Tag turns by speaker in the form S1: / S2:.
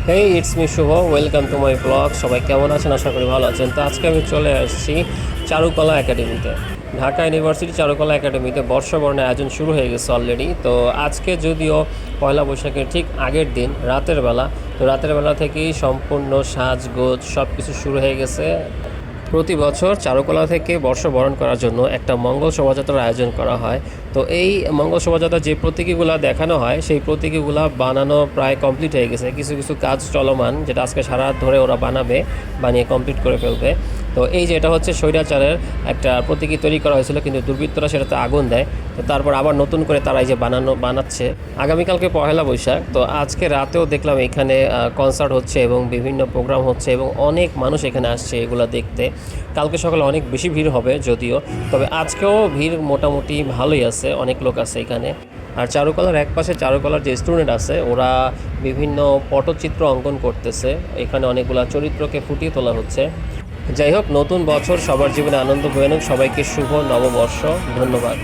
S1: Hey it's me Shubho, welcome to my blog. সবাই কেমন আছেন? আশা করি ভালো আছেন। তো আজকে আমি চলে আসছি চারুকলা একাডেমিতে। ঢাকা ইউনিভার্সিটি চারুকলা একাডেমিতে বর্ষবরণের আয়োজন শুরু হয়ে গেছে অলরেডি। তো আজকে যদিও পয়লা বৈশাখের ঠিক আগের দিন রাতের বেলা, তো রাতের বেলা থেকেই সম্পূর্ণ সাজগোজ সব কিছু শুরু হয়ে গেছে। প্রতি বছর চারুকলা থেকে বর্ষবরণ করার জন্য একটা মঙ্গল শোভাযাত্রার আয়োজন করা হয়। তো এই মঙ্গল শোভাযাত্রা যে প্রতীকীগুলো দেখানো হয় সেই প্রতীকীগুলো বানানো প্রায় কমপ্লিট হয়ে গেছে। কিছু কিছু কাজ চলমান, যেটা আজকে সারা রাত ধরে ওরা বানিয়ে কমপ্লিট করে ফেলবে। তো এই যে এটা হচ্ছে স্বৈরাচারের একটা প্রতীকী তৈরি করা হয়েছিল, কিন্তু দুর্বৃত্তরা সেটাতে আগুন দেয়। তো তারপর আবার নতুন করে তারা এই যে বানাচ্ছে। আগামীকালকে পহেলা বৈশাখ, তো আজকে রাতেও দেখলাম এখানে কনসার্ট হচ্ছে এবং বিভিন্ন প্রোগ্রাম হচ্ছে এবং অনেক মানুষ এখানে আসছে এগুলো দেখতে। কালকে সকালে অনেক বেশি ভিড় হবে যদিও, তবে আজকেও ভিড় মোটামুটি ভালোই আছে, অনেক লোক আছে এখানে। আর চারুকলার একপাশে চারুকলার যে স্টুডেন্ট আছে ওরা বিভিন্ন পটচিত্র অঙ্কন করতেছে। এখানে অনেকগুলা চরিত্রকে ফুটিয়ে তোলা হচ্ছে। যাই হোক, নতুন বছর সবার জীবনে আনন্দ বয়ে আনুক। সবাইকে শুভ নববর্ষ। ধন্যবাদ।